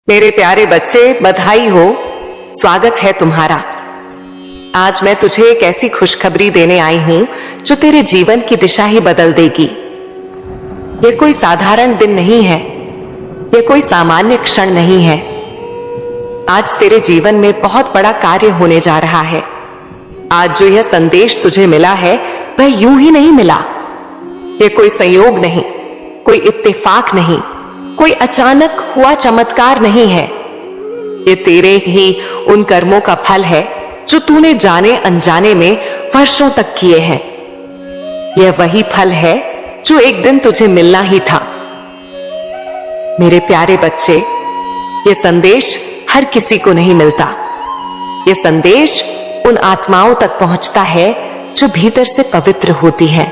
मेरे प्यारे बच्चे, बधाई हो। स्वागत है तुम्हारा। आज मैं तुझे एक ऐसी खुशखबरी देने आई हूं जो तेरे जीवन की दिशा ही बदल देगी। यह कोई साधारण दिन नहीं है, यह कोई सामान्य क्षण नहीं है। आज तेरे जीवन में बहुत बड़ा कार्य होने जा रहा है। आज जो यह संदेश तुझे मिला है वह यूं ही नहीं मिला। यह कोई संयोग नहीं, कोई इत्तेफाक नहीं, कोई अचानक हुआ चमत्कार नहीं है। ये तेरे ही उन कर्मों का फल है जो तूने जाने अनजाने में वर्षों तक किए हैं। यह वही फल है जो एक दिन तुझे मिलना ही था। मेरे प्यारे बच्चे, यह संदेश हर किसी को नहीं मिलता। यह संदेश उन आत्माओं तक पहुंचता है जो भीतर से पवित्र होती है,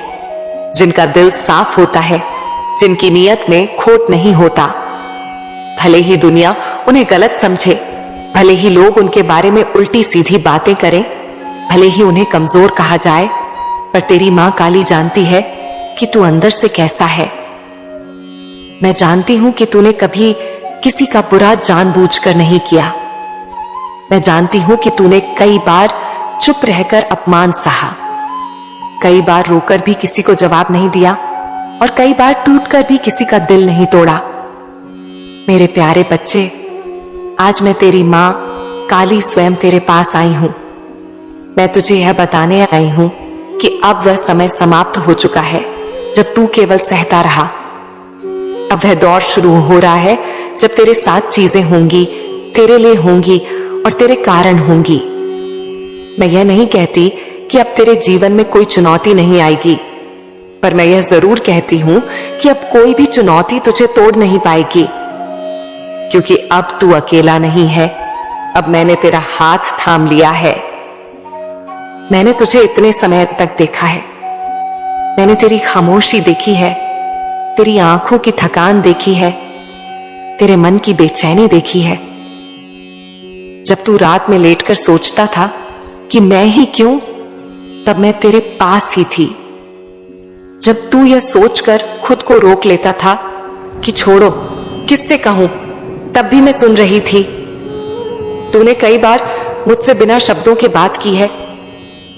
जिनका दिल साफ होता है, जिनकी नीयत में खोट नहीं होता। भले ही दुनिया उन्हें गलत समझे, भले ही लोग उनके बारे में उल्टी सीधी बातें करें, भले ही उन्हें कमजोर कहा जाए, पर तेरी मां काली जानती है कि तू अंदर से कैसा है। मैं जानती हूं कि तूने कभी किसी का बुरा जानबूझकर नहीं किया। मैं जानती हूं कि तूने कई बार चुप रहकर अपमान सहा, कई बार रोकर भी किसी को जवाब नहीं दिया और कई बार टूटकर भी किसी का दिल नहीं तोड़ा। मेरे प्यारे बच्चे, आज मैं तेरी मां काली स्वयं तेरे पास आई हूं। मैं तुझे यह बताने आई हूं कि अब वह समय समाप्त हो चुका है जब तू केवल सहता रहा। अब वह दौर शुरू हो रहा है जब तेरे साथ चीजें होंगी, तेरे लिए होंगी और तेरे कारण होंगी। मैं यह नहीं कहती कि अब तेरे जीवन में कोई चुनौती नहीं आएगी, पर मैं यह जरूर कहती हूं कि अब कोई भी चुनौती तुझे तोड़ नहीं पाएगी, क्योंकि अब तू अकेला नहीं है। अब मैंने तेरा हाथ थाम लिया है। मैंने तुझे इतने समय तक देखा है। मैंने तेरी खामोशी देखी है, तेरी आंखों की थकान देखी है, तेरे मन की बेचैनी देखी है। जब तू रात में लेटकर सोचता था कि मैं ही क्यों, तब मैं तेरे पास ही थी। जब तू यह सोचकर खुद को रोक लेता था कि छोड़ो, किससे कहूं, तब भी मैं सुन रही थी। तूने कई बार मुझसे बिना शब्दों के बात की है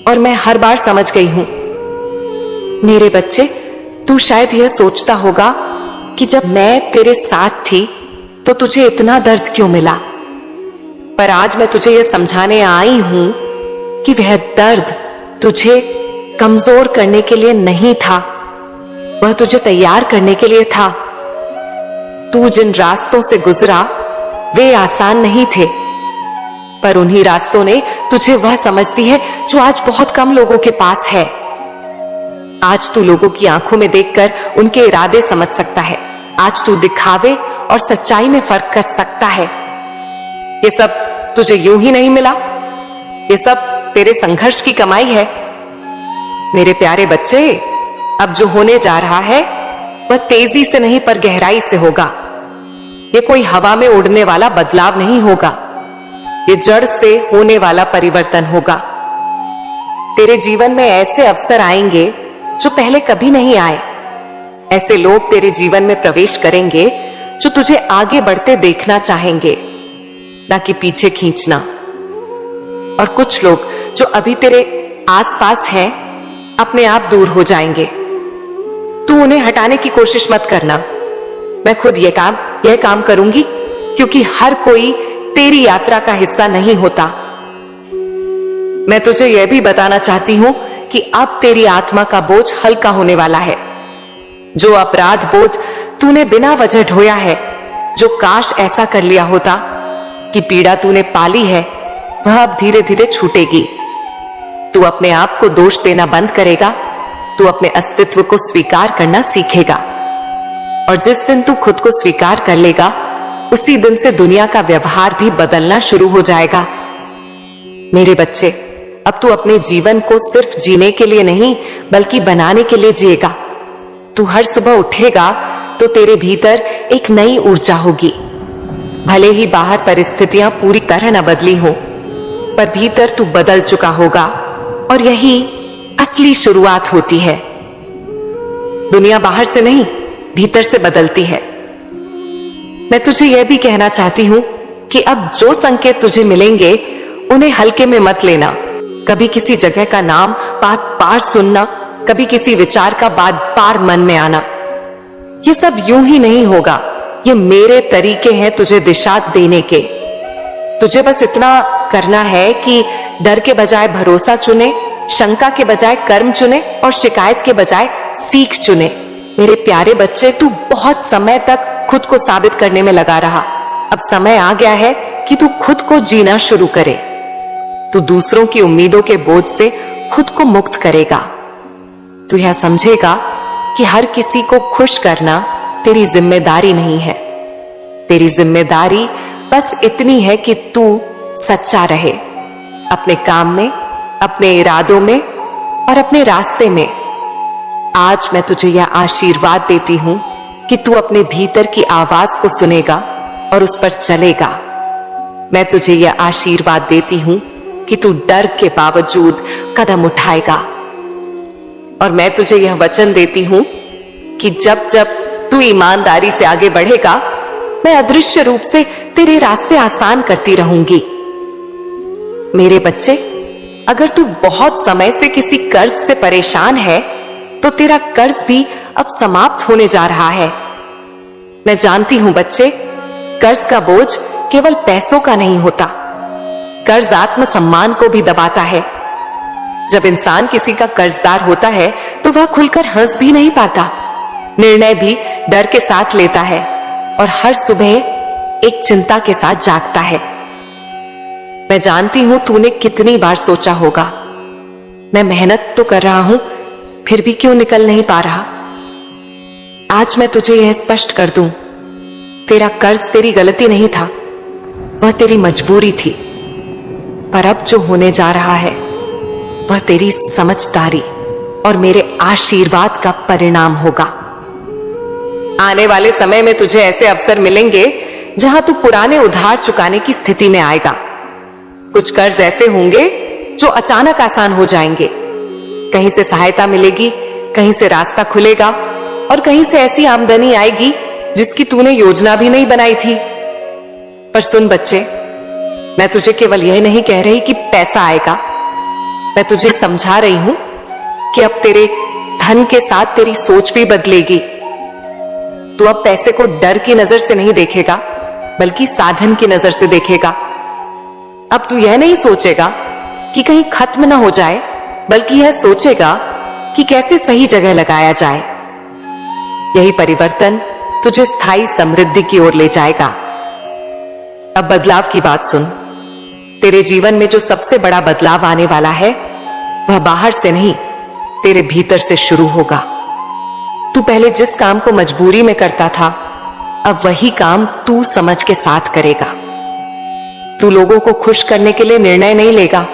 और मैं हर बार समझ गई हूं। मेरे बच्चे, तू शायद यह सोचता होगा कि जब मैं तेरे साथ थी तो तुझे इतना दर्द क्यों मिला, पर आज मैं तुझे यह समझाने आई हूं कि वह दर्द तुझे कमजोर करने के लिए नहीं था, वह तुझे तैयार करने के लिए था। तू जिन रास्तों से गुजरा वे आसान नहीं थे, पर उन्हीं रास्तों ने तुझे वह समझ दी है जो आज बहुत कम लोगों के पास है। आज तू लोगों की आंखों में देखकर उनके इरादे समझ सकता है। आज तू दिखावे और सच्चाई में फर्क कर सकता है। ये सब तुझे यूं ही नहीं मिला, ये सब तेरे संघर्ष की कमाई है। मेरे प्यारे बच्चे, अब जो होने जा रहा है वह तेजी से नहीं पर गहराई से होगा। ये कोई हवा में उड़ने वाला बदलाव नहीं होगा, ये जड़ से होने वाला परिवर्तन होगा। तेरे जीवन में ऐसे अवसर आएंगे जो पहले कभी नहीं आए। ऐसे लोग तेरे जीवन में प्रवेश करेंगे जो तुझे आगे बढ़ते देखना चाहेंगे, ना कि पीछे खींचना। और कुछ लोग जो अभी तेरे आसपास हैं अपने आप दूर हो जाएंगे। तू उन्हें हटाने की कोशिश मत करना। मैं खुद यह काम करूंगी, क्योंकि हर कोई तेरी यात्रा का हिस्सा नहीं होता। मैं तुझे यह भी बताना चाहती हूं कि अब तेरी आत्मा का बोझ हल्का होने वाला है। जो अपराध बोध तूने बिना वजह ढोया है, जो काश ऐसा कर लिया होता कि पीड़ा तूने पाली है, वह अब धीरे धीरे छूटेगी। तू अपने आप को दोष देना बंद करेगा, तू अपने अस्तित्व को स्वीकार करना सीखेगा। और जिस दिन तू खुद को स्वीकार कर लेगा, उसी दिन से दुनिया का व्यवहार भी बदलना शुरू हो जाएगा। मेरे बच्चे, अब तू अपने जीवन को सिर्फ जीने के लिए नहीं बल्कि बनाने के लिए जिएगा। तू हर सुबह उठेगा तो तेरे भीतर एक नई ऊर्जा होगी। भले ही बाहर परिस्थितियां पूरी तरह न बदली हो, पर भीतर तू बदल चुका होगा, और यही असली शुरुआत होती है। दुनिया बाहर से नहीं, भीतर से बदलती है। मैं तुझे यह भी कहना चाहती हूं कि अब जो संकेत तुझे मिलेंगे उन्हें हल्के में मत लेना। कभी किसी जगह का नाम बार बार सुनना, कभी किसी विचार का बार बार मन में आना, ये सब यूं ही नहीं होगा। ये मेरे तरीके हैं तुझे दिशा देने के। तुझे बस इतना करना है कि डर के बजाय भरोसा चुने, शंका के बजाय कर्म चुने और शिकायत के बजाय सीख चुने। मेरे प्यारे बच्चे, तू बहुत समय तक खुद को साबित करने में लगा रहा। अब समय आ गया है कि तू खुद को जीना शुरू करे। तू दूसरों की उम्मीदों के बोझ से खुद को मुक्त करेगा। तू यह समझेगा कि हर किसी को खुश करना तेरी जिम्मेदारी नहीं है। तेरी जिम्मेदारी बस इतनी है कि तू सच्चा रहे अपने काम में, अपने इरादों में और अपने रास्ते में। आज मैं तुझे यह आशीर्वाद देती हूं कि तू अपने भीतर की आवाज को सुनेगा और उस पर चलेगा। मैं तुझे यह आशीर्वाद देती हूं कि तू डर के बावजूद कदम उठाएगा। और मैं तुझे यह वचन देती हूं कि जब जब तू ईमानदारी से आगे बढ़ेगा, मैं अदृश्य रूप से तेरे रास्ते आसान करती रहूंगी। मेरे बच्चे, अगर तू बहुत समय से किसी कर्ज से परेशान है तो तेरा कर्ज भी अब समाप्त होने जा रहा है। मैं जानती हूं बच्चे, कर्ज का बोझ केवल पैसों का नहीं होता, कर्ज आत्मसम्मान को भी दबाता है। जब इंसान किसी का कर्जदार होता है तो वह खुलकर हंस भी नहीं पाता, निर्णय भी डर के साथ लेता है और हर सुबह एक चिंता के साथ जागता है। मैं जानती हूं तूने कितनी बार सोचा होगा, मैं मेहनत तो कर रहा हूं फिर भी क्यों निकल नहीं पा रहा। आज मैं तुझे यह स्पष्ट कर दूं, तेरा कर्ज तेरी गलती नहीं था, वह तेरी मजबूरी थी। पर अब जो होने जा रहा है वह तेरी समझदारी और मेरे आशीर्वाद का परिणाम होगा। आने वाले समय में तुझे ऐसे अवसर मिलेंगे जहां तू पुराने उधार चुकाने की स्थिति में आएगा। कुछ कर्ज ऐसे होंगे जो अचानक आसान हो जाएंगे। कहीं से सहायता मिलेगी, कहीं से रास्ता खुलेगा और कहीं से ऐसी आमदनी आएगी जिसकी तूने योजना भी नहीं बनाई थी। पर सुन बच्चे, मैं तुझे केवल यह नहीं कह रही कि पैसा आएगा, मैं तुझे समझा रही हूं कि अब तेरे धन के साथ तेरी सोच भी बदलेगी। तू अब पैसे को डर की नजर से नहीं देखेगा बल्कि साधन की नजर से देखेगा। अब तू यह नहीं सोचेगा कि कहीं खत्म ना हो जाए, बल्कि यह सोचेगा कि कैसे सही जगह लगाया जाए। यही परिवर्तन तुझे स्थायी समृद्धि की ओर ले जाएगा। अब बदलाव की बात सुन। तेरे जीवन में जो सबसे बड़ा बदलाव आने वाला है वह बाहर से नहीं, तेरे भीतर से शुरू होगा। तू पहले जिस काम को मजबूरी में करता था, अब वही काम तू समझ के साथ करेगा। तू लोगों को खुश करने के लिए निर्णय नहीं लेगा,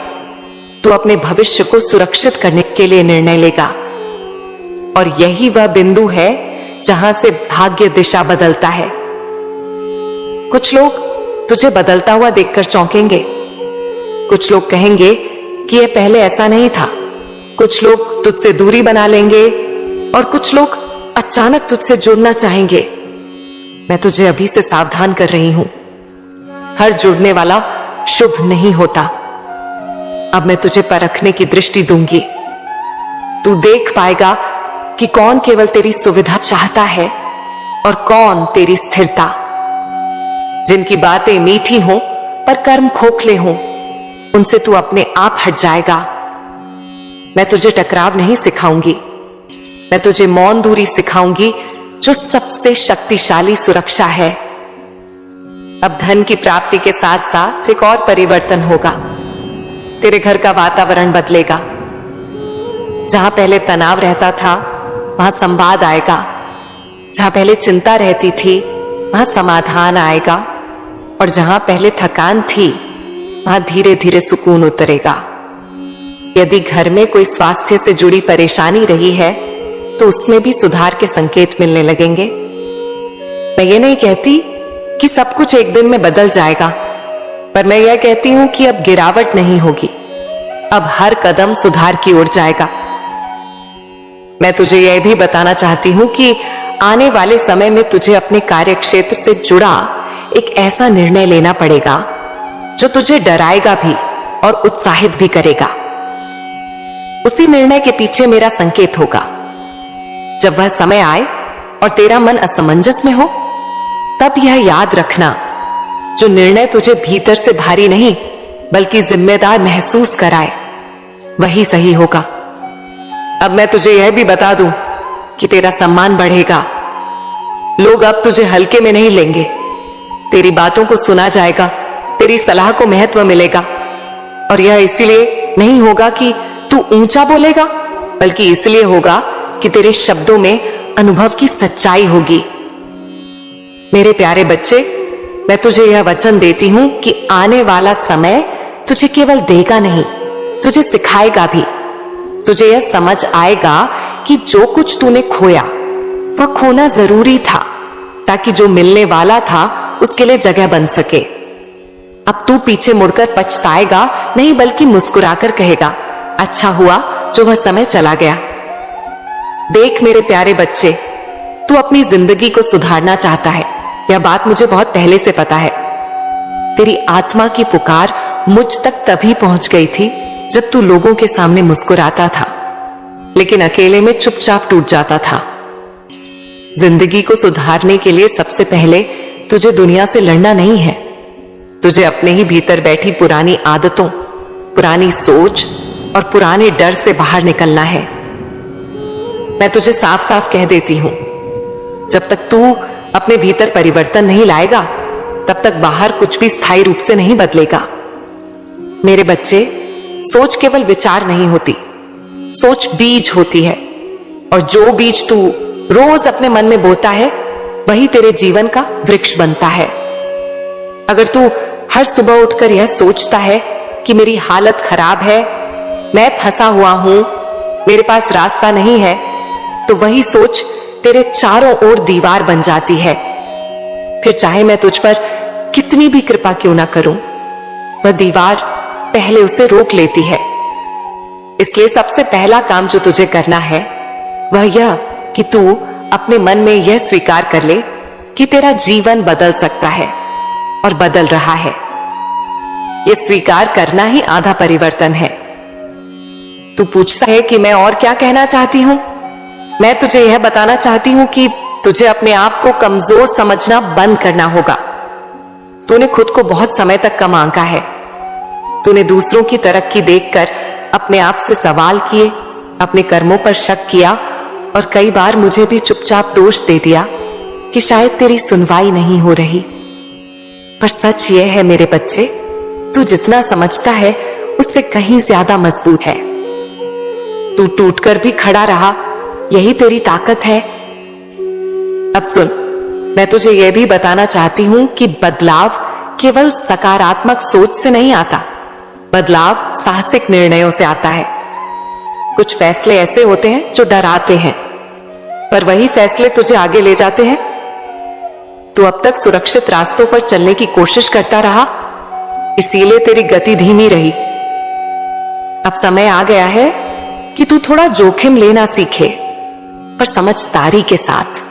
तू अपने भविष्य को सुरक्षित करने के लिए निर्णय लेगा। और यही वह बिंदु है जहां से भाग्य दिशा बदलता है। कुछ लोग तुझे बदलता हुआ देखकर चौंकेंगे, कुछ लोग कहेंगे कि यह पहले ऐसा नहीं था, कुछ लोग तुझसे दूरी बना लेंगे और कुछ लोग अचानक तुझसे जुड़ना चाहेंगे। मैं तुझे अभी से सावधान कर रही हूं, हर जुड़ने वाला शुभ नहीं होता। अब मैं तुझे परखने की दृष्टि दूंगी। तू देख पाएगा कि कौन केवल तेरी सुविधा चाहता है और कौन तेरी स्थिरता। जिनकी बातें मीठी हों पर कर्म खोखले हों, उनसे तू अपने आप हट जाएगा। मैं तुझे टकराव नहीं सिखाऊंगी, मैं तुझे मौन दूरी सिखाऊंगी, जो सबसे शक्तिशाली सुरक्षा है। अब धन की प्राप्ति के साथ साथ एक और परिवर्तन होगा। तेरे घर का वातावरण बदलेगा। जहां पहले तनाव रहता था वहां संवाद आएगा, जहां पहले चिंता रहती थी वहां समाधान आएगा और जहां पहले थकान थी वहां धीरे धीरे सुकून उतरेगा। यदि घर में कोई स्वास्थ्य से जुड़ी परेशानी रही है तो उसमें भी सुधार के संकेत मिलने लगेंगे। मैं ये नहीं कहती कि सब कुछ एक दिन में बदल जाएगा, पर मैं यह कहती हूं कि अब गिरावट नहीं होगी, अब हर कदम सुधार की ओर जाएगा। मैं तुझे यह भी बताना चाहती हूं कि आने वाले समय में तुझे अपने कार्य क्षेत्र से जुड़ा एक ऐसा निर्णय लेना पड़ेगा जो तुझे डराएगा भी और उत्साहित भी करेगा। उसी निर्णय के पीछे मेरा संकेत होगा। जब वह समय आए और तेरा मन असमंजस में हो, तब यह याद रखना, जो निर्णय तुझे भीतर से भारी नहीं बल्कि जिम्मेदार महसूस कराए, वही सही होगा। अब मैं तुझे यह भी बता दूं कि तेरा सम्मान बढ़ेगा। लोग अब तुझे हल्के में नहीं लेंगे। तेरी बातों को सुना जाएगा, तेरी सलाह को महत्व मिलेगा। और यह इसलिए नहीं होगा कि तू ऊंचा बोलेगा, बल्कि इसलिए होगा कि तेरे शब्दों में अनुभव की सच्चाई होगी। मेरे प्यारे बच्चे, मैं तुझे यह वचन देती हूं कि आने वाला समय तुझे केवल देगा नहीं, तुझे सिखाएगा भी। तुझे यह समझ आएगा कि जो कुछ तूने खोया वह खोना जरूरी था, ताकि जो मिलने वाला था उसके लिए जगह बन सके। अब तू पीछे मुड़कर पछताएगा नहीं, बल्कि मुस्कुराकर कहेगा, अच्छा हुआ जो वह समय चला गया। देख मेरे प्यारे बच्चे, तू अपनी जिंदगी को सुधारना चाहता है, यह बात मुझे बहुत पहले से पता है। तेरी आत्मा की पुकार मुझ तक तभी पहुंच गई थी जब तू लोगों के सामने मुस्कुराता था, लेकिन अकेले में चुपचाप टूट जाता था। जिंदगी को सुधारने के लिए सबसे पहले तुझे दुनिया से लड़ना नहीं है, तुझे अपने ही भीतर बैठी पुरानी आदतों, पुरानी सोच और पुराने डर से बाहर निकलना है। मैं तुझे साफ साफ कह देती हूं, जब तक तू अपने भीतर परिवर्तन नहीं लाएगा, तब तक बाहर कुछ भी स्थायी रूप से नहीं बदलेगा। मेरे बच्चे, सोच केवल विचार नहीं होती, सोच बीज होती है। और जो बीज तू रोज अपने मन में बोता है, वही तेरे जीवन का वृक्ष बनता है। अगर तू हर सुबह उठकर यह सोचता है कि मेरी हालत खराब है, मैं फंसा हुआ हूं, मेरे पास रास्ता नहीं है, तो वही सोच तेरे चारों ओर दीवार बन जाती है। फिर चाहे मैं तुझ पर कितनी भी कृपा क्यों ना करूं, वह दीवार पहले उसे रोक लेती है। इसलिए सबसे पहला काम जो तुझे करना है वह यह कि तू अपने मन में यह स्वीकार कर ले कि तेरा जीवन बदल सकता है और बदल रहा है। यह स्वीकार करना ही आधा परिवर्तन है। तू पूछता है कि मैं और क्या कहना चाहती हूं? मैं तुझे यह बताना चाहती हूं कि तुझे अपने आप को कमजोर समझना बंद करना होगा। तूने खुद को बहुत समय तक कम आंका है। तूने दूसरों की तरक्की देखकर अपने आप से सवाल किए, अपने कर्मों पर शक किया और कई बार मुझे भी चुपचाप दोष दे दिया कि शायद तेरी सुनवाई नहीं हो रही। पर सच यह है मेरे बच्चे, तू जितना समझता है उससे कहीं ज्यादा मजबूत है। तू टूटकर भी खड़ा रहा, यही तेरी ताकत है। अब सुन, मैं तुझे यह भी बताना चाहती हूं कि बदलाव केवल सकारात्मक सोच से नहीं आता, बदलाव साहसिक निर्णयों से आता है। कुछ फैसले ऐसे होते हैं जो डराते हैं, पर वही फैसले तुझे आगे ले जाते हैं। तू अब तक सुरक्षित रास्तों पर चलने की कोशिश करता रहा, इसीलिए तेरी गति धीमी रही। अब समय आ गया है कि तू थोड़ा जोखिम लेना सीखे, पर समझदारी के साथ।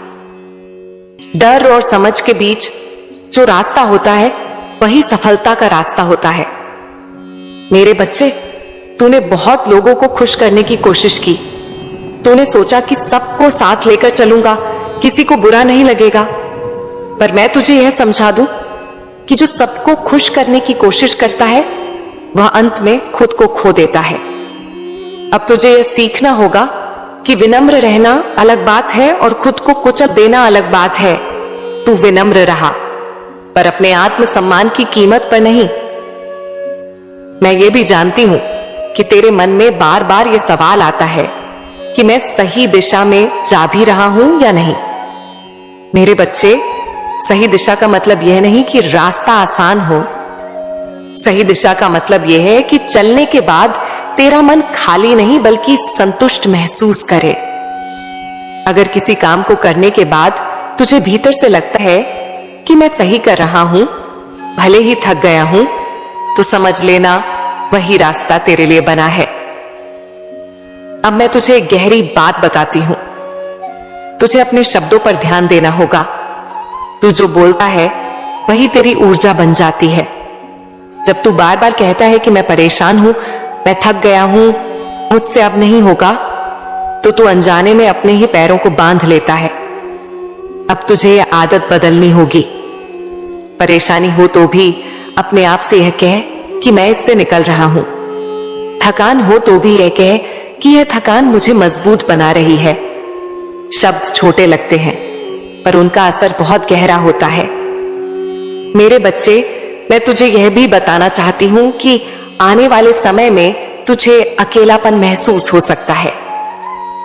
डर और समझ के बीच जो रास्ता होता है वही सफलता का रास्ता होता है। मेरे बच्चे, तूने बहुत लोगों को खुश करने की कोशिश की। तूने सोचा कि सबको साथ लेकर चलूंगा, किसी को बुरा नहीं लगेगा। पर मैं तुझे यह समझा दूं कि जो सबको खुश करने की कोशिश करता है वह अंत में खुद को खो देता है। अब तुझे यह सीखना होगा कि विनम्र रहना अलग बात है और खुद को कुचल देना अलग बात है। तू विनम्र रहा, पर अपने आत्मसम्मान की कीमत पर नहीं। मैं ये भी जानती हूं कि तेरे मन में बार बार यह सवाल आता है कि मैं सही दिशा में जा भी रहा हूं या नहीं। मेरे बच्चे, सही दिशा का मतलब यह नहीं कि रास्ता आसान हो। सही दिशा का मतलब यह है कि चलने के बाद तेरा मन खाली नहीं बल्कि संतुष्ट महसूस करे। अगर किसी काम को करने के बाद तुझे भीतर से लगता है कि मैं सही कर रहा हूं, भले ही थक गया हूं, तो समझ लेना वही रास्ता तेरे लिए बना है। अब मैं तुझे एक गहरी बात बताती हूं। तुझे अपने शब्दों पर ध्यान देना होगा। तू जो बोलता है वही तेरी ऊर्जा बन जाती है। जब तू बार बार कहता है कि मैं परेशान हूं, मैं थक गया हूं, मुझसे अब नहीं होगा, तो तू अनजाने में अपने ही पैरों को बांध लेता है। अब तुझे यह आदत बदलनी होगी। परेशानी हो तो भी अपने आप से यह कह कि मैं इससे निकल रहा हूं। थकान हो तो भी यह कह कि यह थकान मुझे मजबूत बना रही है। शब्द छोटे लगते हैं पर उनका असर बहुत गहरा होता है। मेरे बच्चे, मैं तुझे यह भी बताना चाहती हूं कि आने वाले समय में तुझे अकेलापन महसूस हो सकता है।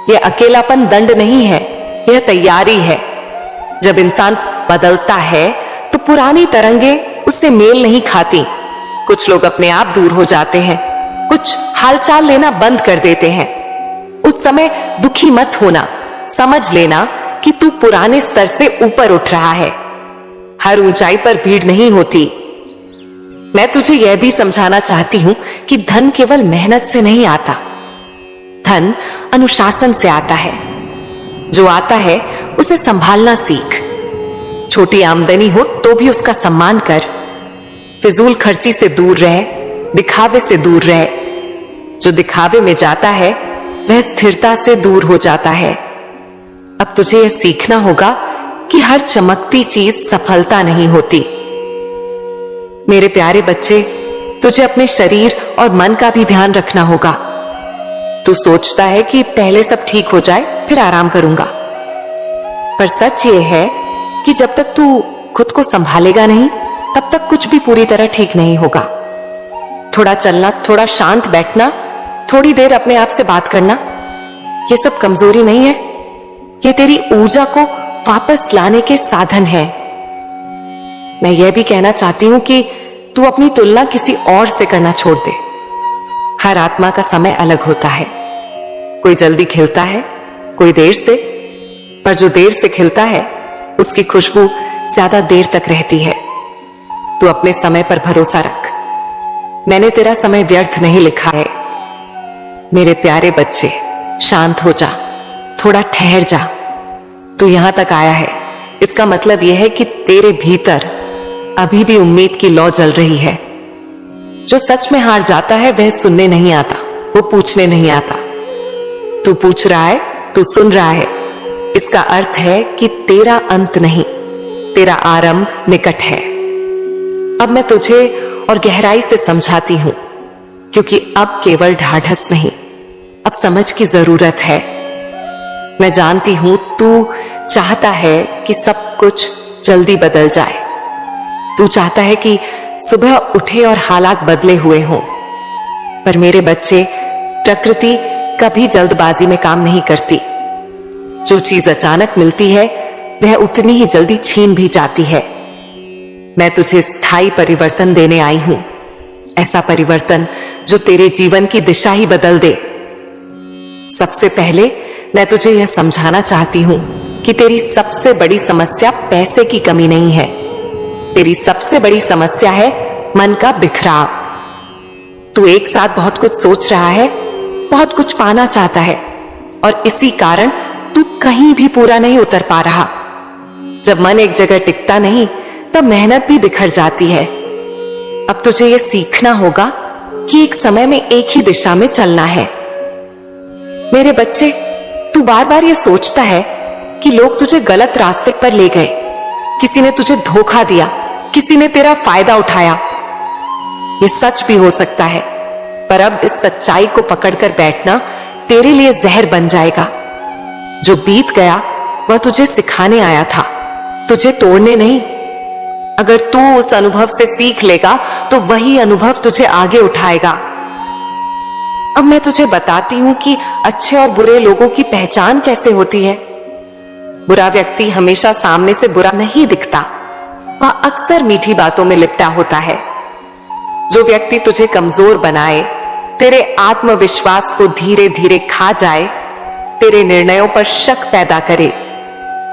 यह अकेलापन दंड नहीं है, यह तैयारी है। जब इंसान बदलता है तो पुरानी तरंगे उससे मेल नहीं खाती। कुछ लोग अपने आप दूर हो जाते हैं, कुछ हालचाल लेना बंद कर देते हैं। उस समय दुखी मत होना, समझ लेना कि तू पुराने स्तर से ऊपर उठ रहा है। हर ऊंचाई पर भीड़ नहीं होती। मैं तुझे यह भी समझाना चाहती हूं कि धन केवल मेहनत से नहीं आता, धन अनुशासन से आता है। जो आता है उसे संभालना सीख। छोटी आमदनी हो तो भी उसका सम्मान कर। फिजूल खर्ची से दूर रह, दिखावे से दूर रह। जो दिखावे में जाता है वह स्थिरता से दूर हो जाता है। अब तुझे यह सीखना होगा कि हर चमकती चीज सफलता नहीं होती। मेरे प्यारे बच्चे, तुझे अपने शरीर और मन का भी ध्यान रखना होगा। तू सोचता है कि पहले सब ठीक हो जाए फिर आराम करूंगा, पर सच ये है कि जब तक तू खुद को संभालेगा नहीं तब तक कुछ भी पूरी तरह ठीक नहीं होगा। थोड़ा चलना, थोड़ा शांत बैठना, थोड़ी देर अपने आप से बात करना, ये सब कमजोरी नहीं है, ये तेरी ऊर्जा को वापस लाने के साधन है। मैं यह भी कहना चाहती हूं कि तू अपनी तुलना किसी और से करना छोड़ दे। हर आत्मा का समय अलग होता है। कोई जल्दी खिलता है, कोई देर से, पर जो देर से खिलता है उसकी खुशबू ज्यादा देर तक रहती है। तू अपने समय पर भरोसा रख। मैंने तेरा समय व्यर्थ नहीं लिखा है। मेरे प्यारे बच्चे, शांत हो जा, थोड़ा ठहर जा। तू यहां तक आया है, इसका मतलब यह है कि तेरे भीतर अभी भी उम्मीद की लौ जल रही है। जो सच में हार जाता है वह सुनने नहीं आता, वो पूछने नहीं आता। तू पूछ रहा है, तू सुन रहा है, इसका अर्थ है कि तेरा अंत नहीं, तेरा आरंभ निकट है। अब मैं तुझे और गहराई से समझाती हूं, क्योंकि अब केवल ढाढ़स नहीं, अब समझ की जरूरत है। मैं जानती हूं तू चाहता है कि सब कुछ जल्दी बदल जाए। तू चाहता है कि सुबह उठे और हालात बदले हुए हों, पर मेरे बच्चे, प्रकृति कभी जल्दबाजी में काम नहीं करती। जो चीज अचानक मिलती है वह उतनी ही जल्दी छीन भी जाती है। मैं तुझे स्थायी परिवर्तन देने आई हूं, ऐसा परिवर्तन जो तेरे जीवन की दिशा ही बदल दे। सबसे पहले मैं तुझे यह समझाना चाहती हूं कि तेरी सबसे बड़ी समस्या पैसे की कमी नहीं है। तेरी सबसे बड़ी समस्या है मन का बिखराव। तू एक साथ बहुत कुछ सोच रहा है, बहुत कुछ पाना चाहता है, और इसी कारण तू कहीं भी पूरा नहीं उतर पा रहा। जब मन एक जगह टिकता नहीं तब मेहनत भी बिखर जाती है। अब तुझे यह सीखना होगा कि एक समय में एक ही दिशा में चलना है। मेरे बच्चे, तू बार बार ये सोचता है कि लोग तुझे गलत रास्ते पर ले गए, किसी ने तुझे धोखा दिया, किसी ने तेरा फायदा उठाया। ये सच भी हो सकता है, पर अब इस सच्चाई को पकड़कर बैठना तेरे लिए जहर बन जाएगा। जो बीत गया वह तुझे सिखाने आया था, तुझे तोड़ने नहीं। अगर तू उस अनुभव से सीख लेगा तो वही अनुभव तुझे आगे उठाएगा। अब मैं तुझे बताती हूं कि अच्छे और बुरे लोगों की पहचान कैसे होती है। बुरा व्यक्ति हमेशा सामने से बुरा नहीं दिखता, वह अक्सर मीठी बातों में लिपटा होता है। जो व्यक्ति तुझे कमजोर बनाए, तेरे आत्मविश्वास को धीरे धीरे खा जाए, तेरे निर्णयों पर शक पैदा करे,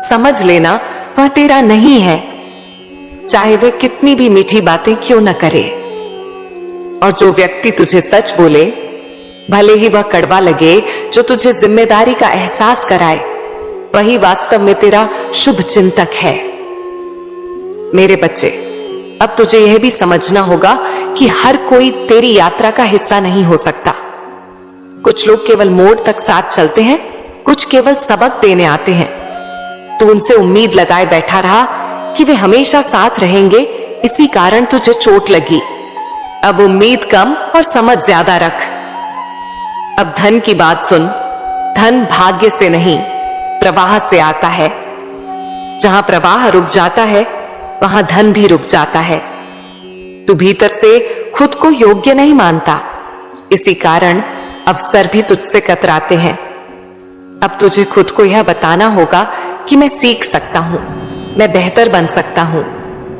समझ लेना वह तेरा नहीं है, चाहे वह कितनी भी मीठी बातें क्यों न करे। और जो व्यक्ति तुझे सच बोले, भले ही वह कड़वा लगे, जो तुझे जिम्मेदारी का एहसास कराए, वही वास्तव में तेरा शुभ चिंतक है। मेरे बच्चे, अब तुझे यह भी समझना होगा कि हर कोई तेरी यात्रा का हिस्सा नहीं हो सकता। कुछ लोग केवल मोड़ तक साथ चलते हैं, कुछ केवल सबक देने आते हैं। तू उनसे उम्मीद लगाए बैठा रहा कि वे हमेशा साथ रहेंगे, इसी कारण तुझे चोट लगी। अब उम्मीद कम और समझ ज्यादा रख। अब धन की बात सुन। धन भाग्य से नहीं, प्रवाह से आता है। जहां प्रवाह रुक जाता है, वहां धन भी रुक जाता है। तू भीतर से खुद को योग्य नहीं मानता, इसी कारण अवसर भी तुझसे कतराते हैं। अब तुझे खुद को यह बताना होगा कि मैं सीख सकता हूं, मैं बेहतर बन सकता हूं,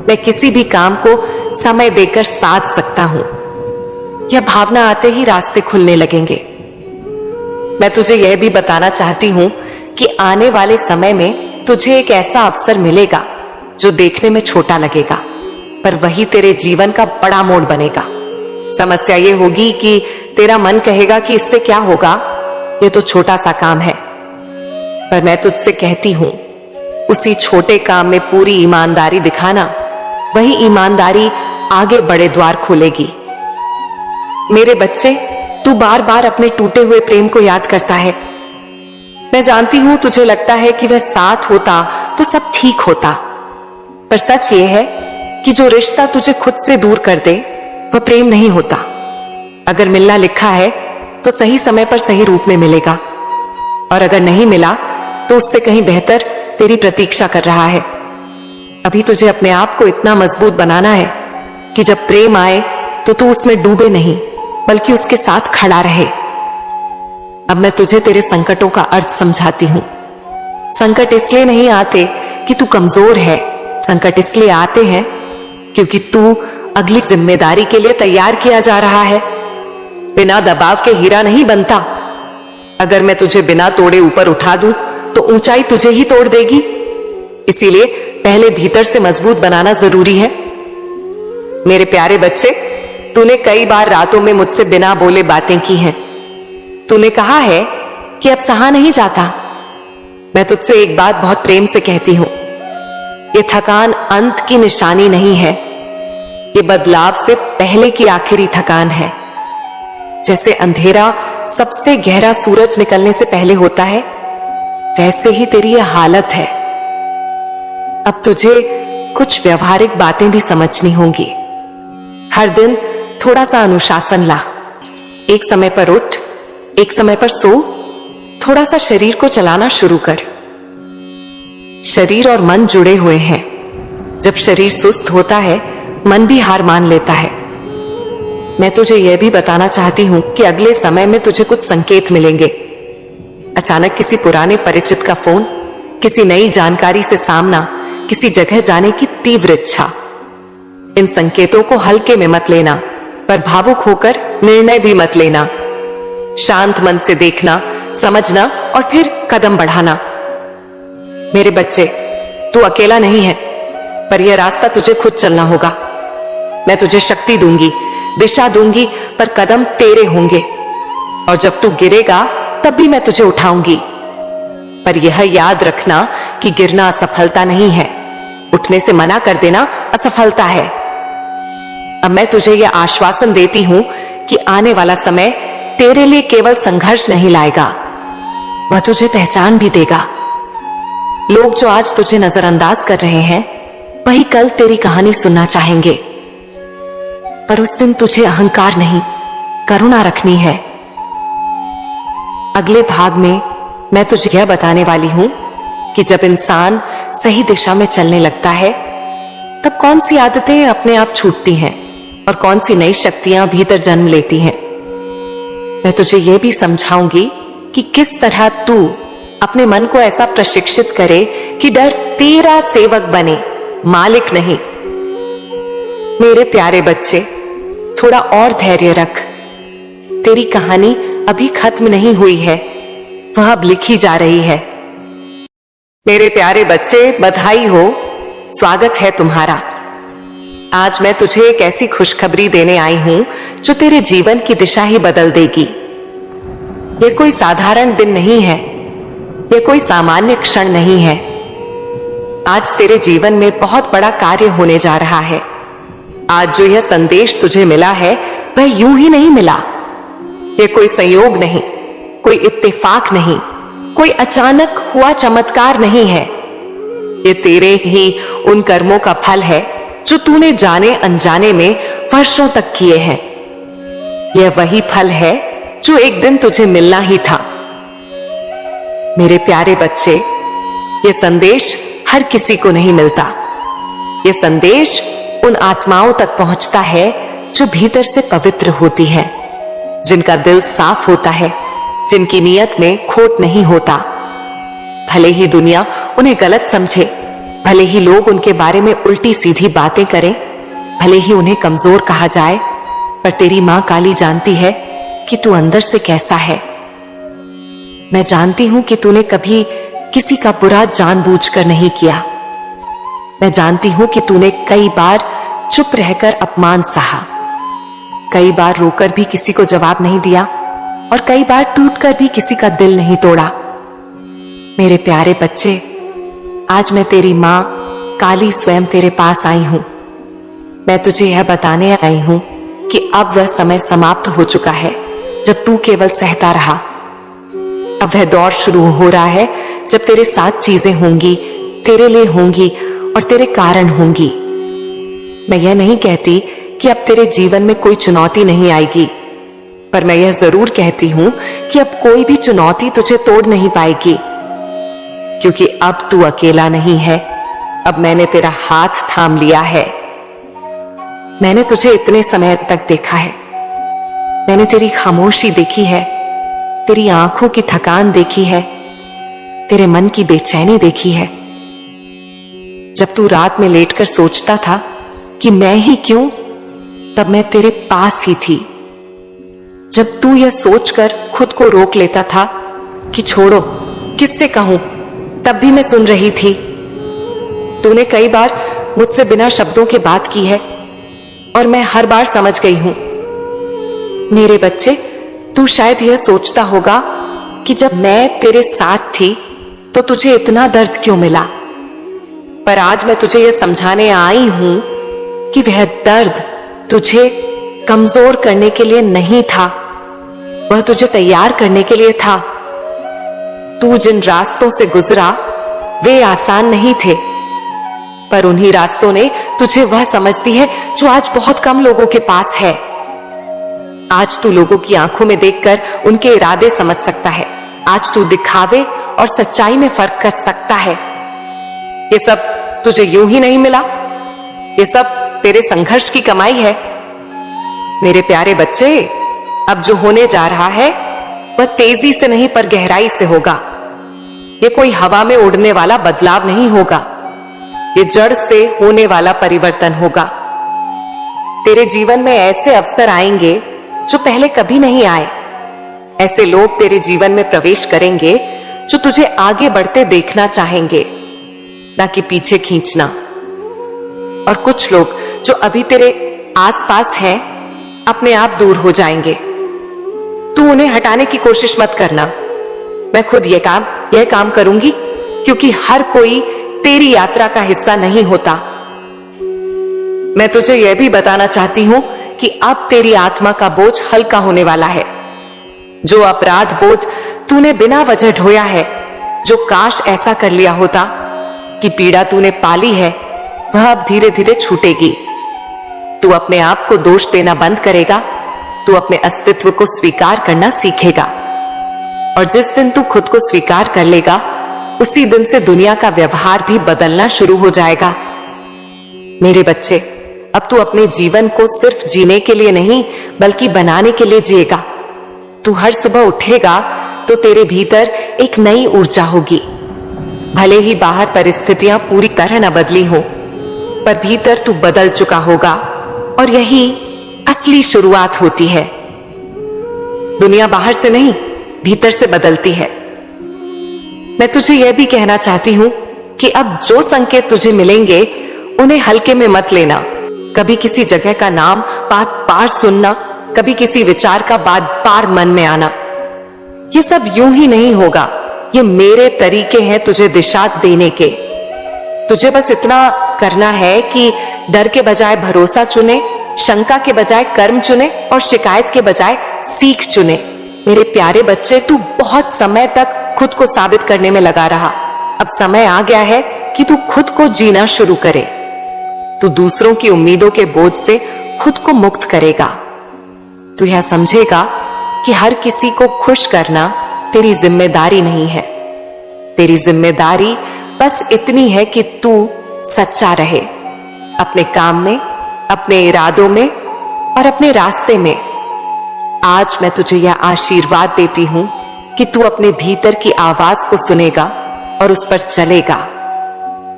मैं किसी भी काम को समय देकर साध सकता हूं। यह भावना आते ही रास्ते खुलने लगेंगे। मैं तुझे यह भी बताना चाहती हूं कि आने वाले समय में तुझे एक ऐसा अवसर मिलेगा जो देखने में छोटा लगेगा, पर वही तेरे जीवन का बड़ा मोड़ बनेगा। समस्या यह होगी कि तेरा मन कहेगा कि इससे क्या होगा, यह तो छोटा सा काम है। पर मैं तुझसे कहती हूं, उसी छोटे काम में पूरी ईमानदारी दिखाना, वही ईमानदारी आगे बड़े द्वार खोलेगी। मेरे बच्चे, तू बार बार अपने टूटे हुए प्रेम को याद करता है। मैं जानती हूं तुझे लगता है कि वह साथ होता तो सब ठीक होता, पर सच ये है कि जो रिश्ता तुझे खुद से दूर कर दे वह प्रेम नहीं होता। अगर मिलना लिखा है तो सही समय पर सही रूप में मिलेगा, और अगर नहीं मिला तो उससे कहीं बेहतर तेरी प्रतीक्षा कर रहा है। अभी तुझे अपने आप को इतना मजबूत बनाना है कि जब प्रेम आए तो तू उसमें डूबे नहीं, बल्कि उसके साथ खड़ा रहे। अब मैं तुझे तेरे संकटों का अर्थ समझाती हूं। संकट इसलिए नहीं आते कि तू कमजोर है, संकट इसलिए आते हैं क्योंकि तू अगली जिम्मेदारी के लिए तैयार किया जा रहा है। बिना दबाव के हीरा नहीं बनता। अगर मैं तुझे बिना तोड़े ऊपर उठा दूं तो ऊंचाई तुझे ही तोड़ देगी। इसीलिए पहले भीतर से मजबूत बनाना जरूरी है। मेरे प्यारे बच्चे, तूने कई बार रातों में मुझसे बिना बोले बातें की हैं। तूने कहा है कि अब सहा नहीं जाता। मैं तुझसे एक बात बहुत प्रेम से कहती हूं, ये थकान अंत की निशानी नहीं है, ये बदलाव से पहले की आखिरी थकान है। जैसे अंधेरा सबसे गहरा सूरज निकलने से पहले होता है, वैसे ही तेरी यह हालत है। अब तुझे कुछ व्यवहारिक बातें भी समझनी होंगी। हर दिन थोड़ा सा अनुशासन ला। एक समय पर उठ, एक समय पर सो, थोड़ा सा शरीर को चलाना शुरू कर। शरीर और मन जुड़े हुए हैं। जब शरीर सुस्त होता है, मन भी हार मान लेता है। मैं तुझे यह भी बताना चाहती हूं कि अगले समय में तुझे कुछ संकेत मिलेंगे। अचानक किसी पुराने परिचित का फोन, किसी नई जानकारी से सामना, किसी जगह जाने की तीव्र इच्छा। इन संकेतों को हल्के में मत लेना, पर भावुक होकर निर्णय भी मत लेना। शांत मन से देखना, समझना और फिर कदम बढ़ाना। मेरे बच्चे, तू अकेला नहीं है, पर यह रास्ता तुझे खुद चलना होगा। मैं तुझे शक्ति दूंगी, दिशा दूंगी, पर कदम तेरे होंगे। और जब तू गिरेगा तब भी मैं तुझे उठाऊंगी। पर यह याद रखना कि गिरना असफलता नहीं है, उठने से मना कर देना असफलता है। अब मैं तुझे यह आश्वासन देती हूं कि आने वाला समय तेरे लिए केवल संघर्ष नहीं लाएगा, वह तुझे पहचान भी देगा। लोग जो आज तुझे नजरअंदाज कर रहे हैं, वही कल तेरी कहानी सुनना चाहेंगे। पर उस दिन तुझे अहंकार नहीं, करुणा रखनी है। अगले भाग में मैं तुझे यह बताने वाली हूं कि जब इंसान सही दिशा में चलने लगता है, तब कौन सी आदतें अपने आप छूटती हैं और कौन सी नई शक्तियां भीतर जन्म लेती हैं। मैं तुझे यह भी समझाऊंगी कि किस तरह तू अपने मन को ऐसा प्रशिक्षित करे कि डर तेरा सेवक बने, मालिक नहीं। मेरे प्यारे बच्चे, थोड़ा और धैर्य रख। तेरी कहानी अभी खत्म नहीं हुई है, वह अब लिखी जा रही है। मेरे प्यारे बच्चे, बधाई हो, स्वागत है तुम्हारा। आज मैं तुझे एक ऐसी खुशखबरी देने आई हूं जो तेरे जीवन की दिशा ही बदल देगी। यह कोई साधारण दिन नहीं है, यह कोई सामान्य क्षण नहीं है। आज तेरे जीवन में बहुत बड़ा कार्य होने जा रहा है। आज जो यह संदेश तुझे मिला है वह यूं ही नहीं मिला। यह कोई संयोग नहीं, कोई इत्तेफाक नहीं, कोई अचानक हुआ चमत्कार नहीं है। ये तेरे ही उन कर्मों का फल है जो तूने जाने अनजाने में वर्षों तक किए हैं। यह वही फल है जो एक दिन तुझे मिलना ही था। मेरे प्यारे बच्चे, यह संदेश हर किसी को नहीं मिलता। यह संदेश उन आत्माओं तक पहुंचता है जो भीतर से पवित्र होती है, जिनका दिल साफ होता है, जिनकी नीयत में खोट नहीं होता। भले ही दुनिया उन्हें गलत समझे, भले ही लोग उनके बारे में उल्टी सीधी बातें करें, भले ही उन्हें कमजोर कहा जाए, पर तेरी मां काली जानती है कि तू अंदर से कैसा है। मैं जानती हूं कि तूने कभी किसी का बुरा जानबूझकर नहीं किया। मैं जानती हूं कि तूने कई बार चुप रहकर अपमान सहा, कई बार रोकर भी किसी को जवाब नहीं दिया और कई बार टूटकर भी किसी का दिल नहीं तोड़ा। मेरे प्यारे बच्चे, आज मैं तेरी मां काली स्वयं तेरे पास आई हूं। मैं तुझे यह बताने आई हूं कि अब वह समय समाप्त हो चुका है जब तू केवल सहता रहा। अब वह दौर शुरू हो रहा है जब तेरे साथ चीजें होंगी, तेरे लिए होंगी और तेरे कारण होंगी। मैं यह नहीं कहती कि अब तेरे जीवन में कोई चुनौती नहीं आएगी, पर मैं यह जरूर कहती हूं कि अब कोई भी चुनौती तुझे तोड़ नहीं पाएगी, क्योंकि अब तू अकेला नहीं है। अब मैंने तेरा हाथ थाम लिया है। मैंने तुझे इतने समय तक देखा है। मैंने तेरी खामोशी देखी है, तेरी आंखों की थकान देखी है, तेरे मन की बेचैनी देखी है। जब तू रात में लेटकर सोचता था कि मैं ही क्यों, तब मैं तेरे पास ही थी। जब तू यह सोचकर खुद को रोक लेता था कि छोड़ो, किससे कहूं, तब भी मैं सुन रही थी। तूने कई बार मुझसे बिना शब्दों के बात की है और मैं हर बार समझ गई हूं। मेरे बच्चे, तू शायद यह सोचता होगा कि जब मैं तेरे साथ थी तो तुझे इतना दर्द क्यों मिला, पर आज मैं तुझे यह समझाने आई हूं कि वह दर्द तुझे कमजोर करने के लिए नहीं था, वह तुझे तैयार करने के लिए था। तू जिन रास्तों से गुजरा वे आसान नहीं थे, पर उन्हीं रास्तों ने तुझे वह समझ दी है जो आज बहुत कम लोगों के पास है। आज तू लोगों की आंखों में देखकर उनके इरादे समझ सकता है। आज तू दिखावे और सच्चाई में फर्क कर सकता है। ये सब तुझे यूं ही नहीं मिला, ये सब तेरे संघर्ष की कमाई है। मेरे प्यारे बच्चे, अब जो होने जा रहा है वह तेजी से नहीं पर गहराई से होगा। ये कोई हवा में उड़ने वाला बदलाव नहीं होगा, ये जड़ से होने वाला परिवर्तन होगा। तेरे जीवन में ऐसे अवसर आएंगे जो पहले कभी नहीं आए। ऐसे लोग तेरे जीवन में प्रवेश करेंगे जो तुझे आगे बढ़ते देखना चाहेंगे, ना कि पीछे खींचना। और कुछ लोग जो अभी तेरे आसपास हैं, अपने आप दूर हो जाएंगे। तू उन्हें हटाने की कोशिश मत करना। मैं खुद यह काम करूंगी, क्योंकि हर कोई तेरी यात्रा का हिस्सा नहीं होता। मैं तुझे यह भी बताना चाहती हूं कि अब तेरी आत्मा का बोझ हल्का होने वाला है। जो अपराध बोध तूने बिना वजह ढोया है, जो काश ऐसा कर लिया होता कि पीड़ा तूने पाली है, वह अब धीरे धीरे छूटेगी। तू अपने आप को दोष देना बंद करेगा, तू अपने अस्तित्व को स्वीकार करना सीखेगा। और जिस दिन तू खुद को स्वीकार कर लेगा, उसी दिन से दुनिया का व्यवहार भी बदलना शुरू हो जाएगा। मेरे बच्चे, अब तू अपने जीवन को सिर्फ जीने के लिए नहीं, बल्कि बनाने के लिए जिएगा। तू हर सुबह उठेगा तो तेरे भीतर एक नई ऊर्जा होगी। भले ही बाहर परिस्थितियां पूरी तरह न बदली हो, पर भीतर तू बदल चुका होगा, और यही असली शुरुआत होती है। दुनिया बाहर से नहीं, भीतर से बदलती है। मैं तुझे यह भी कहना चाहती हूं कि अब जो संकेत तुझे मिलेंगे, उन्हें हल्के में मत लेना। कभी किसी जगह का नाम बार बार सुनना, कभी किसी विचार का बार बार मन में आना, ये सब यूं ही नहीं होगा। ये मेरे तरीके हैं तुझे दिशा देने के। तुझे बस इतना करना है कि डर के बजाय भरोसा चुने, शंका के बजाय कर्म चुने और शिकायत के बजाय सीख चुने। मेरे प्यारे बच्चे, तू बहुत समय तक खुद को साबित करने में लगा रहा। अब समय आ गया है कि तू खुद को जीना शुरू करे। तू दूसरों की उम्मीदों के बोझ से खुद को मुक्त करेगा। तू यह समझेगा कि हर किसी को खुश करना तेरी जिम्मेदारी नहीं है। तेरी जिम्मेदारी बस इतनी है कि तू सच्चा रहे अपने काम में, अपने इरादों में और अपने रास्ते में। आज मैं तुझे यह आशीर्वाद देती हूं कि तू अपने भीतर की आवाज को सुनेगा और उस पर चलेगा।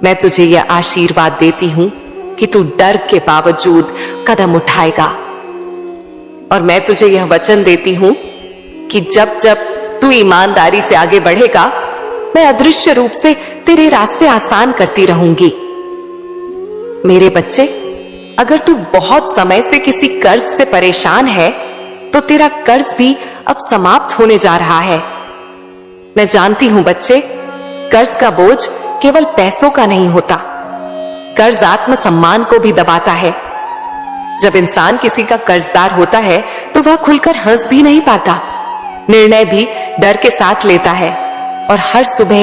मैं तुझे यह आशीर्वाद देती हूं कि तू डर के बावजूद कदम उठाएगा। और मैं तुझे यह वचन देती हूं कि जब जब तू ईमानदारी से आगे बढ़ेगा, मैं अदृश्य रूप से तेरे रास्ते आसान करती रहूंगी। मेरे बच्चे, अगर तू बहुत समय से किसी कर्ज से परेशान है तो तेरा कर्ज भी अब समाप्त होने जा रहा है। मैं जानती हूं बच्चे, कर्ज का बोझ केवल पैसों का नहीं होता, कर्ज आत्मसम्मान को भी दबाता है। जब इंसान किसी का कर्जदार होता है तो वह खुलकर हंस भी नहीं पाता, निर्णय भी डर के साथ लेता है और हर सुबह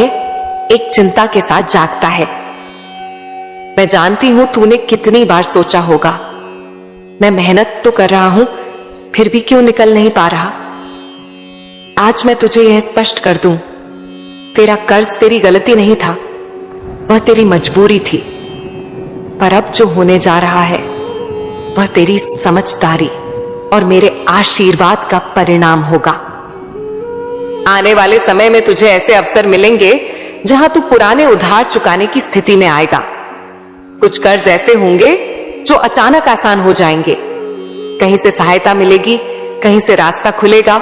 एक चिंता के साथ जागता है। मैं जानती हूं तूने कितनी बार सोचा होगा, मैं मेहनत तो कर रहा हूं फिर भी क्यों निकल नहीं पा रहा। आज मैं तुझे यह स्पष्ट कर दूं, तेरा कर्ज तेरी गलती नहीं था, वह तेरी मजबूरी थी। पर अब जो होने जा रहा है वह तेरी समझदारी और मेरे आशीर्वाद का परिणाम होगा। आने वाले समय में तुझे ऐसे अवसर मिलेंगे जहां तू पुराने उधार चुकाने की स्थिति में आएगा। कुछ कर्ज ऐसे होंगे जो अचानक आसान हो जाएंगे। कहीं से सहायता मिलेगी, कहीं से रास्ता खुलेगा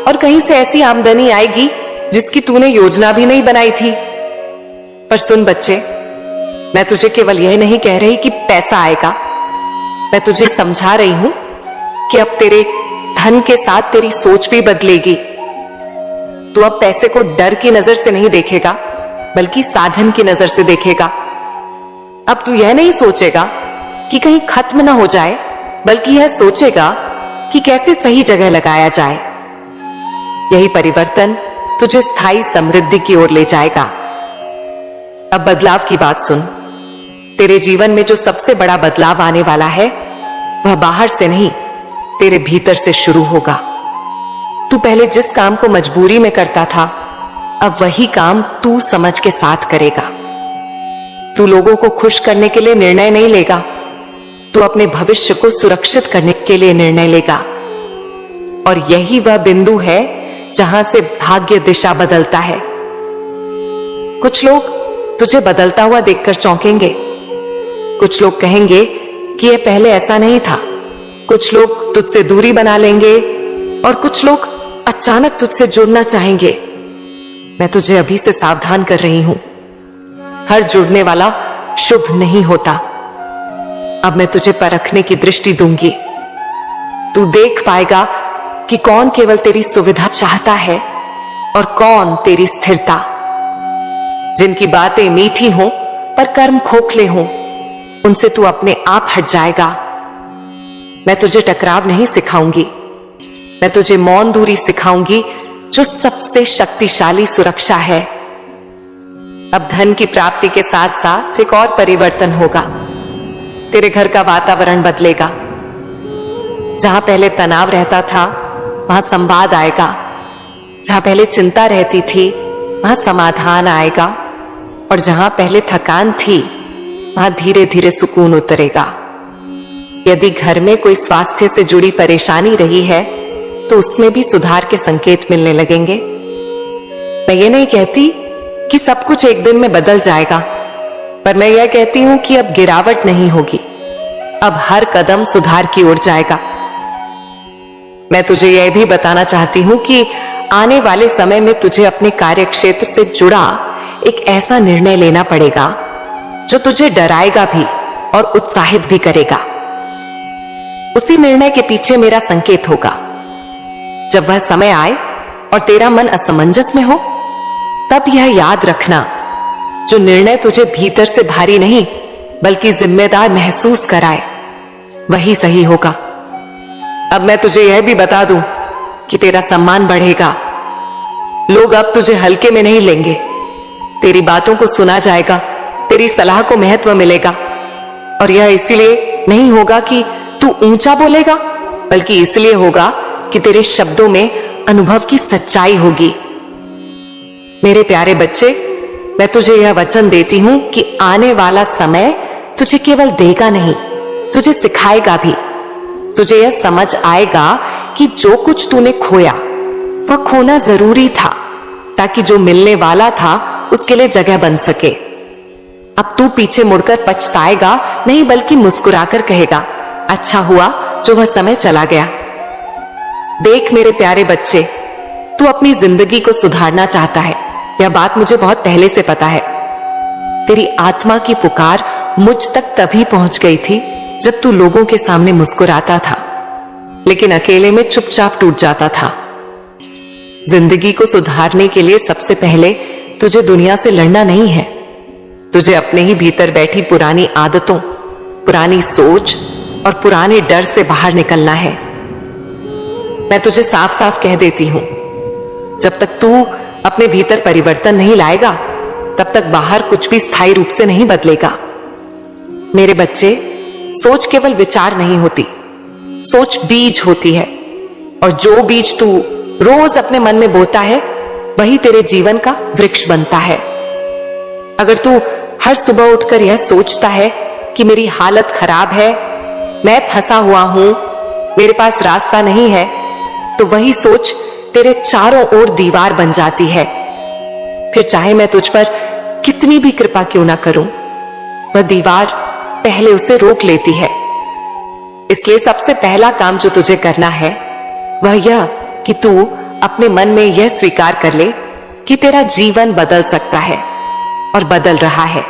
और कहीं से ऐसी आमदनी आएगी जिसकी तूने योजना भी नहीं बनाई थी। पर सुन बच्चे, मैं तुझे केवल यह नहीं कह रही कि पैसा आएगा, मैं तुझे समझा रही हूं कि अब तेरे धन के साथ तेरी सोच भी बदलेगी। तू अब पैसे को डर की नजर से नहीं देखेगा बल्कि साधन की नजर से देखेगा। अब तू यह नहीं सोचेगा कि कहीं खत्म ना हो जाए, बल्कि यह सोचेगा कि कैसे सही जगह लगाया जाए। यही परिवर्तन तुझे स्थायी समृद्धि की ओर ले जाएगा। अब बदलाव की बात सुन। तेरे जीवन में जो सबसे बड़ा बदलाव आने वाला है वह बाहर से नहीं, तेरे भीतर से शुरू होगा। तू पहले जिस काम को मजबूरी में करता था, अब वही काम तू समझ के साथ करेगा। तू लोगों को खुश करने के लिए निर्णय नहीं लेगा, तू अपने भविष्य को सुरक्षित करने के लिए निर्णय लेगा। और यही वह बिंदु है जहां से भाग्य दिशा बदलता है। कुछ लोग तुझे बदलता हुआ देखकर चौंकेंगे, कुछ लोग कहेंगे कि यह पहले ऐसा नहीं था, कुछ लोग तुझसे दूरी बना लेंगे और कुछ लोग अचानक तुझसे जुड़ना चाहेंगे। मैं तुझे अभी से सावधान कर रही हूं, हर जुड़ने वाला शुभ नहीं होता। अब मैं तुझे परखने की दृष्टि दूंगी। तू देख पाएगा कि कौन केवल तेरी सुविधा चाहता है और कौन तेरी स्थिरता। जिनकी बातें मीठी हों पर कर्म खोखले हों, उनसे तू अपने आप हट जाएगा। मैं तुझे टकराव नहीं सिखाऊंगी, मैं तुझे मौन दूरी सिखाऊंगी, जो सबसे शक्तिशाली सुरक्षा है। अब धन की प्राप्ति के साथ साथ एक और परिवर्तन होगा। तेरे घर का वातावरण बदलेगा। जहां पहले तनाव रहता था वहां संवाद आएगा, जहां पहले चिंता रहती थी वहां समाधान आएगा और जहां पहले थकान थी वहां धीरे धीरे सुकून उतरेगा। यदि घर में कोई स्वास्थ्य से जुड़ी परेशानी रही है तो उसमें भी सुधार के संकेत मिलने लगेंगे। मैं ये नहीं कहती कि सब कुछ एक दिन में बदल जाएगा, पर मैं यह कहती हूं कि अब गिरावट नहीं होगी, अब हर कदम सुधार की ओर जाएगा। मैं तुझे यह भी बताना चाहती हूं कि आने वाले समय में तुझे अपने कार्य क्षेत्र से जुड़ा एक ऐसा निर्णय लेना पड़ेगा जो तुझे डराएगा भी और उत्साहित भी करेगा। उसी निर्णय के पीछे मेरा संकेत होगा। जब वह समय आए और तेरा मन असमंजस में हो, तब यह याद रखना, जो निर्णय तुझे भीतर से भारी नहीं बल्कि जिम्मेदार महसूस कराए, वही सही होगा। अब मैं तुझे यह भी बता दूं कि तेरा सम्मान बढ़ेगा। लोग अब तुझे हल्के में नहीं लेंगे। तेरी बातों को सुना जाएगा, तेरी सलाह को महत्व मिलेगा। और यह इसीलिए नहीं होगा कि तू ऊंचा बोलेगा, बल्कि इसलिए होगा कि तेरे शब्दों में अनुभव की सच्चाई होगी। मेरे प्यारे बच्चे, मैं तुझे यह वचन देती हूं कि आने वाला समय तुझे केवल देगा नहीं, तुझे सिखाएगा भी। तुझे यह समझ आएगा कि जो कुछ तूने खोया वह खोना जरूरी था, ताकि जो मिलने वाला था उसके लिए जगह बन सके। अब तू पीछे मुड़कर पछताएगा नहीं, बल्कि मुस्कुराकर कहेगा, अच्छा हुआ जो वह समय चला गया। देख मेरे प्यारे बच्चे, तू अपनी जिंदगी को सुधारना चाहता है, यह बात मुझे बहुत पहले से पता है। तेरी आत्मा की पुकार मुझ तक तभी पहुंच गई थी जब तू लोगों के सामने मुस्कुराता था, लेकिन अकेले में चुपचाप टूट जाता था। जिंदगी को सुधारने के लिए सबसे पहले तुझे दुनिया से लड़ना नहीं है, तुझे अपने ही भीतर बैठी पुरानी आदतों, पुरानी सोच और पुराने डर से बाहर निकलना है। मैं तुझे साफ साफ कह देती हूं, जब तक तू अपने भीतर परिवर्तन नहीं लाएगा, तब तक बाहर कुछ भी स्थायी रूप से नहीं बदलेगा। मेरे बच्चे, सोच केवल विचार नहीं होती, सोच बीज होती है। और जो बीज तू रोज अपने मन में बोता है, वही तेरे जीवन का वृक्ष बनता है। अगर तू हर सुबह उठकर यह सोचता है कि मेरी हालत खराब है, मैं फंसा हुआ हूं, मेरे पास रास्ता नहीं है, तो वही सोच तेरे चारों ओर दीवार बन जाती है। फिर चाहे मैं तुझ पर कितनी भी कृपा क्यों ना करूं, वह दीवार पहले उसे रोक लेती है। इसलिए सबसे पहला काम जो तुझे करना है वह यह कि तू अपने मन में यह स्वीकार कर ले कि तेरा जीवन बदल सकता है और बदल रहा है।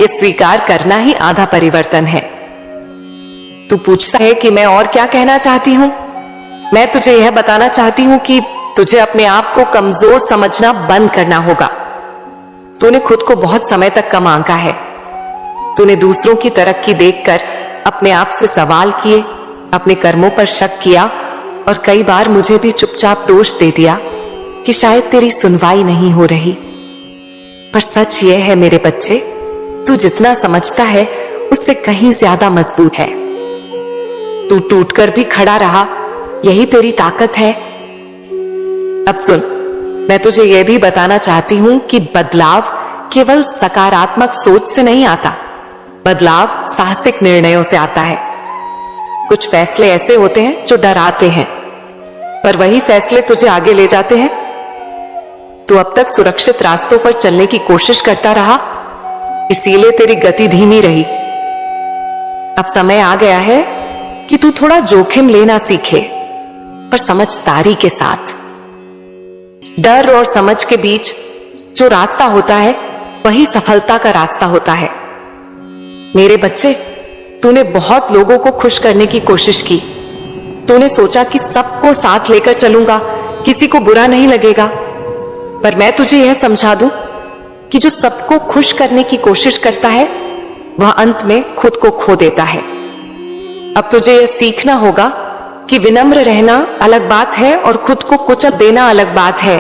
यह स्वीकार करना ही आधा परिवर्तन है। तू पूछता है कि मैं और क्या कहना चाहती हूं? मैं तुझे यह बताना चाहती हूं कि तुझे अपने आप को कमजोर समझना बंद करना होगा। तूने खुद को बहुत समय तक कम आंका है। तूने दूसरों की तरक्की देखकर अपने आप से सवाल किए, अपने कर्मों पर शक किया और कई बार मुझे भी चुपचाप दोष दे दिया कि शायद तेरी सुनवाई नहीं हो रही। पर सच यह है मेरे बच्चे, तू जितना समझता है उससे कहीं ज्यादा मजबूत है। तू टूटकर भी खड़ा रहा, यही तेरी ताकत है। अब सुन, मैं तुझे यह भी बताना चाहती हूं कि बदलाव केवल सकारात्मक सोच से नहीं आता, बदलाव साहसिक निर्णयों से आता है। कुछ फैसले ऐसे होते हैं जो डराते हैं, पर वही फैसले तुझे आगे ले जाते हैं। तू अब तक सुरक्षित रास्तों पर चलने की कोशिश करता रहा, इसीलिए तेरी गति धीमी रही। अब समय आ गया है कि तू थोड़ा जोखिम लेना सीखे, पर समझदारी के साथ। डर और समझ के बीच जो रास्ता होता है वही सफलता का रास्ता होता है। मेरे बच्चे, तूने बहुत लोगों को खुश करने की कोशिश की। तूने सोचा कि सबको साथ लेकर चलूंगा, किसी को बुरा नहीं लगेगा। पर मैं तुझे यह समझा दूं कि जो सबको खुश करने की कोशिश करता है वह अंत में खुद को खो देता है। अब तुझे यह सीखना होगा कि विनम्र रहना अलग बात है और खुद को कुचल देना अलग बात है।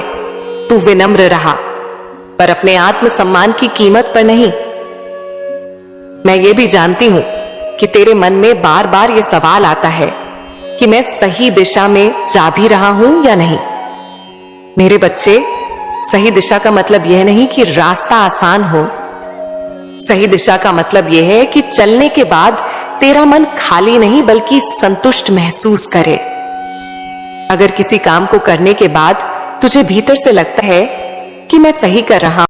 तू विनम्र रहा, पर अपने आत्मसम्मान की कीमत पर नहीं। मैं ये भी जानती हूं कि तेरे मन में बार बार यह सवाल आता है कि मैं सही दिशा में जा भी रहा हूं या नहीं। मेरे बच्चे, सही दिशा का मतलब यह नहीं कि रास्ता आसान हो। सही दिशा का मतलब यह है कि चलने के बाद तेरा मन खाली नहीं बल्कि संतुष्ट महसूस करे। अगर किसी काम को करने के बाद तुझे भीतर से लगता है कि मैं सही कर रहा